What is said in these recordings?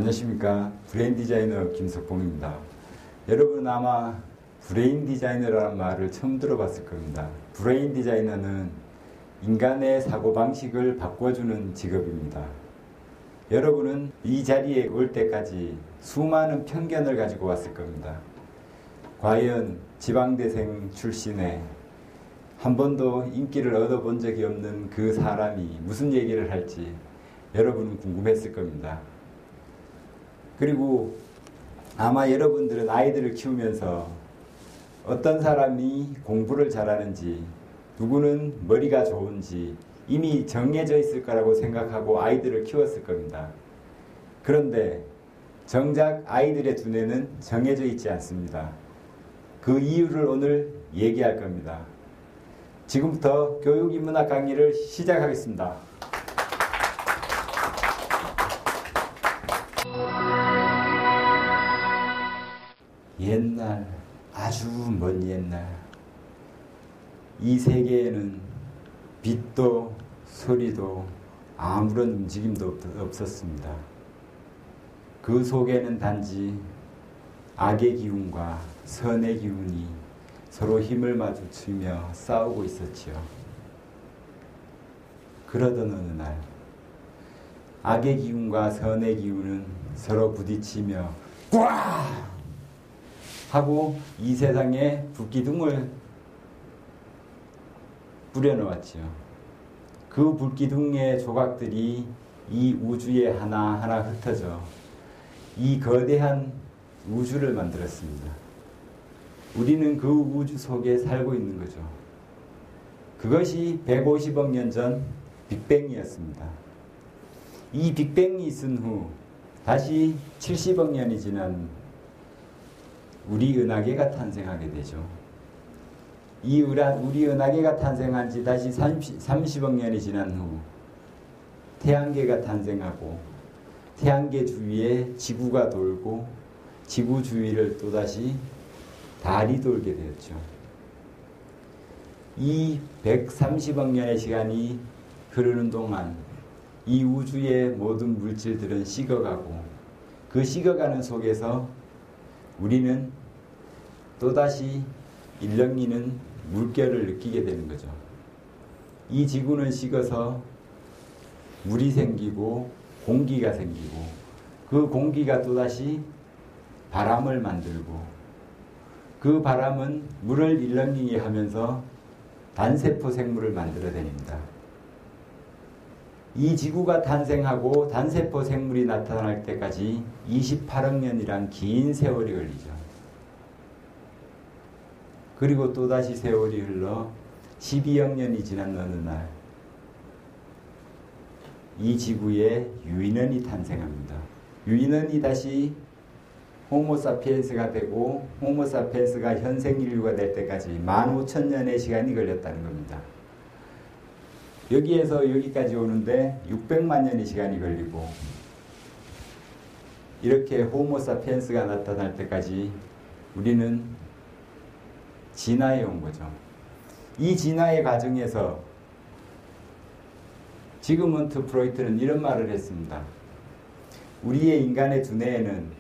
안녕하십니까. 브레인 디자이너 김석봉입니다. 여러분 아마 브레인 디자이너라는 말을 처음 들어봤을 겁니다. 브레인 디자이너는 인간의 사고방식을 바꿔주는 직업입니다. 여러분은 이 자리에 올 때까지 수많은 편견을 가지고 왔을 겁니다. 과연 지방대생 출신의 한 번도 인기를 얻어본 적이 없는 그 사람이 무슨 얘기를 할지 여러분은 궁금했을 겁니다. 그리고 아마 여러분들은 아이들을 키우면서 어떤 사람이 공부를 잘하는지, 누구는 머리가 좋은지 이미 정해져 있을 거라고 생각하고 아이들을 키웠을 겁니다. 그런데 정작 아이들의 두뇌는 정해져 있지 않습니다. 그 이유를 오늘 얘기할 겁니다. 지금부터 교육인문학 강의를 시작하겠습니다. 옛날, 아주 먼 옛날, 이 세계에는 빛도 소리도 아무런 움직임도 없었습니다. 그 속에는 단지 악의 기운과 선의 기운이 서로 힘을 마주치며 싸우고 있었지요. 그러던 어느 날 악의 기운과 선의 기운은 서로 부딪히며 꽉! 하고 이 세상에 불기둥을 뿌려놓았지요. 그 불기둥의 조각들이 이 우주에 하나하나 흩어져 이 거대한 우주를 만들었습니다. 우리는 그 우주 속에 살고 있는 거죠. 그것이 150억 년 전 빅뱅이었습니다. 이 빅뱅이 있은 후 다시 70억 년이 지난 우리 은하계가 탄생하게 되죠. 이 우리 은하계가 탄생한 지 다시 30억 년이 지난 후 태양계가 탄생하고 태양계 주위에 지구가 돌고 지구 주위를 또다시 달이 돌게 되었죠. 이 130억 년의 시간이 흐르는 동안 이 우주의 모든 물질들은 식어가고 그 식어가는 속에서 우리는 또다시 일렁이는 물결을 느끼게 되는 거죠. 이 지구는 식어서 물이 생기고 공기가 생기고 그 공기가 또다시 바람을 만들고 그 바람은 물을 일렁이게 하면서 단세포 생물을 만들어냅니다. 이 지구가 탄생하고 단세포 생물이 나타날 때까지 28억 년이란 긴 세월이 걸리죠. 그리고 또다시 세월이 흘러 12억 년이 지난 어느 날 이 지구에 유인원이 탄생합니다. 유인원이 다시 호모사피엔스가 되고 호모사피엔스가 현생 인류가 될 때까지 15,000년의 시간이 걸렸다는 겁니다. 여기에서 여기까지 오는데 600만 년의 시간이 걸리고 이렇게 호모사피엔스가 나타날 때까지 우리는 진화해 온 거죠. 이 진화의 과정에서 지그문트 프로이트는 이런 말을 했습니다. 우리의 인간의 두뇌에는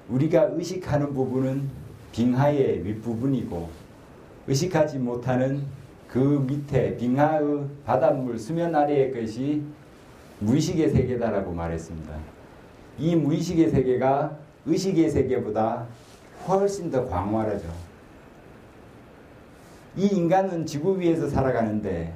우리가 의식하는 부분은 빙하의 윗부분이고 의식하지 못하는 그 밑에 빙하의 바닷물 수면 아래의 것이 무의식의 세계다라고 말했습니다. 이 무의식의 세계가 의식의 세계보다 훨씬 더 광활하죠. 이 인간은 지구 위에서 살아가는데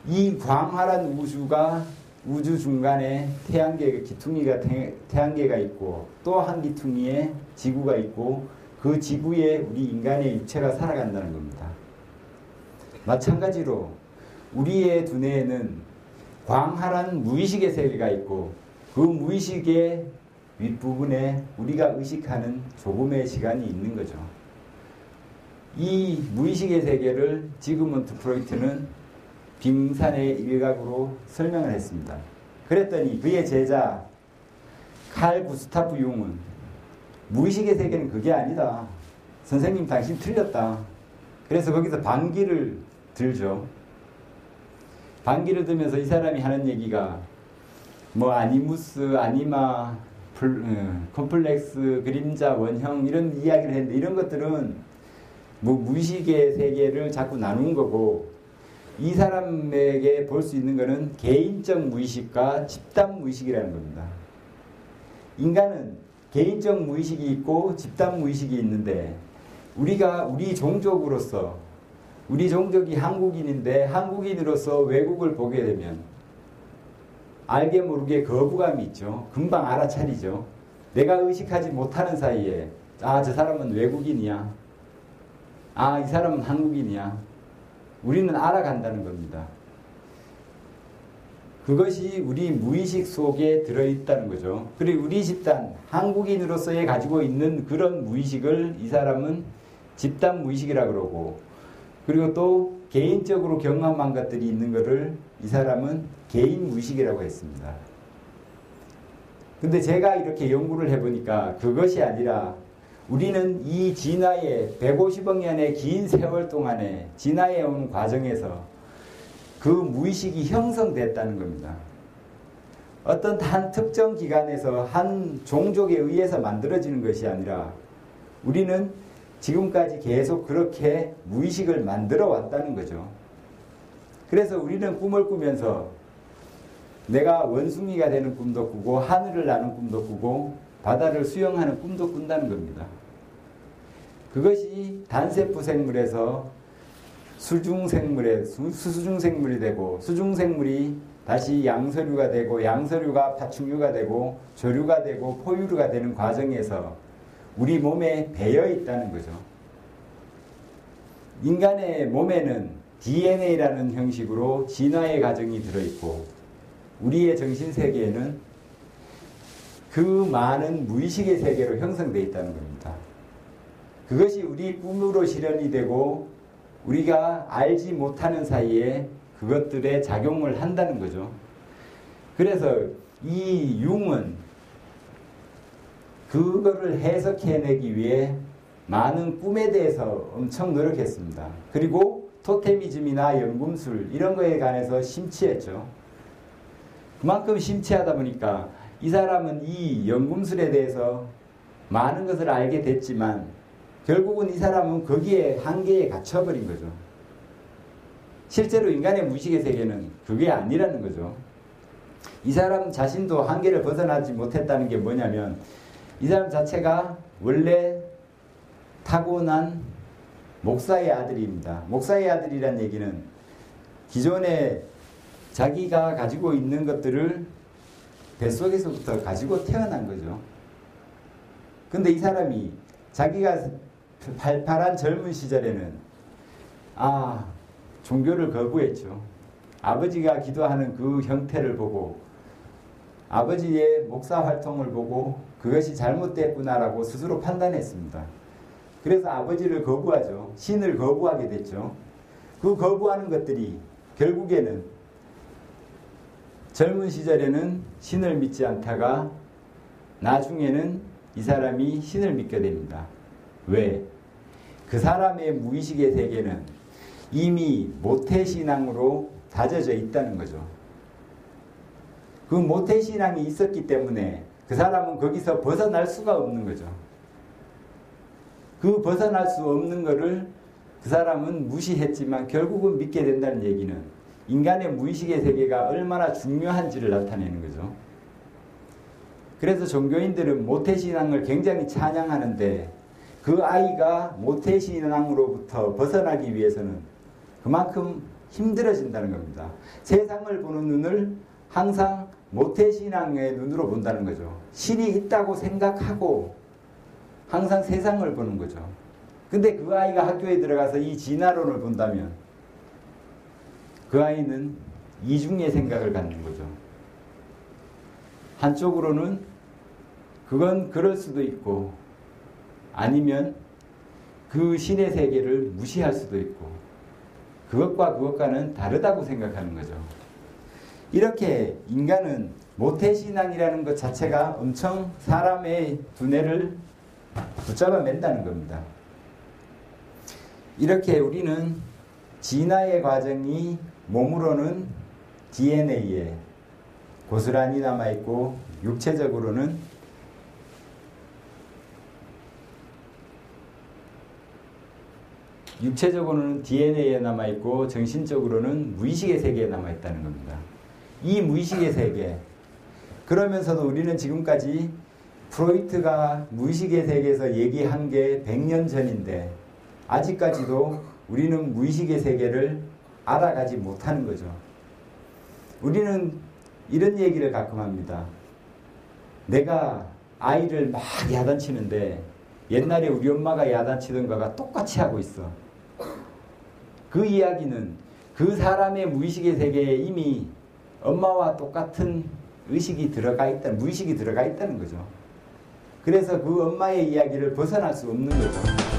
이 광활한 우주가 우주 중간에 태양계가 있고 또 한 기퉁이에 지구가 있고 그 지구에 우리 인간의 육체가 살아간다는 겁니다. 마찬가지로 우리의 두뇌에는 광활한 무의식의 세계가 있고 그 무의식의 윗부분에 우리가 의식하는 조금의 시간이 있는 거죠. 이 무의식의 세계를 지그문트 프로이트는 빙산의 일각으로 설명을 했습니다. 그랬더니 그의 제자 칼 구스타프 융은 무의식의 세계는 그게 아니다. 선생님 당신 틀렸다. 그래서 거기서 반기를 들죠. 반기를 들면서 이 사람이 하는 얘기가 뭐 아니무스, 아니마, 컴플렉스, 그림자, 원형 이런 이야기를 했는데 이런 것들은 뭐 무의식의 세계를 자꾸 나눈 거고 이 사람에게 볼 수 있는 것은 개인적 무의식과 집단 무의식이라는 겁니다. 인간은 개인적 무의식이 있고 집단 무의식이 있는데 우리가 우리 종족으로서 우리 종족이 한국인인데 한국인으로서 외국을 보게 되면 알게 모르게 거부감이 있죠. 금방 알아차리죠. 내가 의식하지 못하는 사이에 아, 저 사람은 외국인이야. 아, 이 사람은 한국인이야. 우리는 알아간다는 겁니다. 그것이 우리 무의식 속에 들어있다는 거죠. 그리고 우리 집단, 한국인으로서의 가지고 있는 그런 무의식을 이 사람은 집단 무의식이라고 그러고 그리고 또 개인적으로 경험한 것들이 있는 것을 이 사람은 개인 무의식이라고 했습니다. 근데 제가 이렇게 연구를 해보니까 그것이 아니라 우리는 이 진화의 150억 년의 긴 세월 동안에 진화해 온 과정에서 그 무의식이 형성됐다는 겁니다. 어떤 한 특정 기간에서 한 종족에 의해서 만들어지는 것이 아니라 우리는 지금까지 계속 그렇게 무의식을 만들어 왔다는 거죠. 그래서 우리는 꿈을 꾸면서 내가 원숭이가 되는 꿈도 꾸고 하늘을 나는 꿈도 꾸고 바다를 수영하는 꿈도 꾼다는 겁니다. 그것이 단세포 생물에서 수중생물이 되고 수중생물이 다시 양서류가 되고 양서류가 파충류가 되고 조류가 되고 포유류가 되는 과정에서 우리 몸에 배어 있다는 거죠. 인간의 몸에는 DNA라는 형식으로 진화의 과정이 들어있고 우리의 정신세계에는 그 많은 무의식의 세계로 형성되어 있다는 겁니다. 그것이 우리 꿈으로 실현이 되고 우리가 알지 못하는 사이에 그것들의 작용을 한다는 거죠. 그래서 이 융은 그거를 해석해내기 위해 많은 꿈에 대해서 엄청 노력했습니다. 그리고 토테미즘이나 연금술 이런 거에 관해서 심취했죠. 그만큼 심취하다 보니까 이 사람은 이 연금술에 대해서 많은 것을 알게 됐지만 결국은 이 사람은 거기에 한계에 갇혀버린 거죠. 실제로 인간의 무의식의 세계는 그게 아니라는 거죠. 이 사람 자신도 한계를 벗어나지 못했다는 게 뭐냐면 이 사람 자체가 원래 타고난 목사의 아들입니다. 목사의 아들이란 얘기는 기존에 자기가 가지고 있는 것들을 뱃속에서부터 가지고 태어난 거죠. 근데 이 사람이 자기가 팔팔한 젊은 시절에는 종교를 거부했죠. 아버지가 기도하는 그 형태를 보고 아버지의 목사 활동을 보고 그것이 잘못됐구나라고 스스로 판단했습니다. 그래서 아버지를 거부하죠. 신을 거부하게 됐죠. 그 거부하는 것들이 결국에는 젊은 시절에는 신을 믿지 않다가 나중에는 이 사람이 신을 믿게 됩니다. 왜? 그 사람의 무의식의 세계는 이미 모태신앙으로 다져져 있다는 거죠. 그 모태신앙이 있었기 때문에 그 사람은 거기서 벗어날 수가 없는 거죠. 그 벗어날 수 없는 거를 그 사람은 무시했지만 결국은 믿게 된다는 얘기는 인간의 무의식의 세계가 얼마나 중요한지를 나타내는 거죠. 그래서 종교인들은 모태신앙을 굉장히 찬양하는데 그 아이가 모태신앙으로부터 벗어나기 위해서는 그만큼 힘들어진다는 겁니다. 세상을 보는 눈을 항상 모태신앙의 눈으로 본다는 거죠. 신이 있다고 생각하고 항상 세상을 보는 거죠. 근데 그 아이가 학교에 들어가서 이 진화론을 본다면 그 아이는 이중의 생각을 갖는 거죠. 한쪽으로는 그건 그럴 수도 있고 아니면 그 신의 세계를 무시할 수도 있고 그것과 그것과는 다르다고 생각하는 거죠. 이렇게 인간은 모태신앙이라는 것 자체가 엄청 사람의 두뇌를 붙잡아 맨다는 겁니다. 이렇게 우리는 진화의 과정이 몸으로는 DNA에 고스란히 남아있고 육체적으로는 DNA에 남아있고 정신적으로는 무의식의 세계에 남아있다는 겁니다. 이 무의식의 세계, 그러면서도 우리는 지금까지 프로이트가 무의식의 세계에서 얘기한 게 100년 전인데 아직까지도 우리는 무의식의 세계를 알아가지 못하는 거죠. 우리는 이런 얘기를 가끔 합니다. 내가 아이를 막 야단치는데 옛날에 우리 엄마가 야단치던 거가 똑같이 하고 있어. 그 이야기는 그 사람의 무의식의 세계에 이미 엄마와 똑같은 의식이 들어가 있다는, 무의식이 들어가 있다는 거죠. 그래서 그 엄마의 이야기를 벗어날 수 없는 거죠.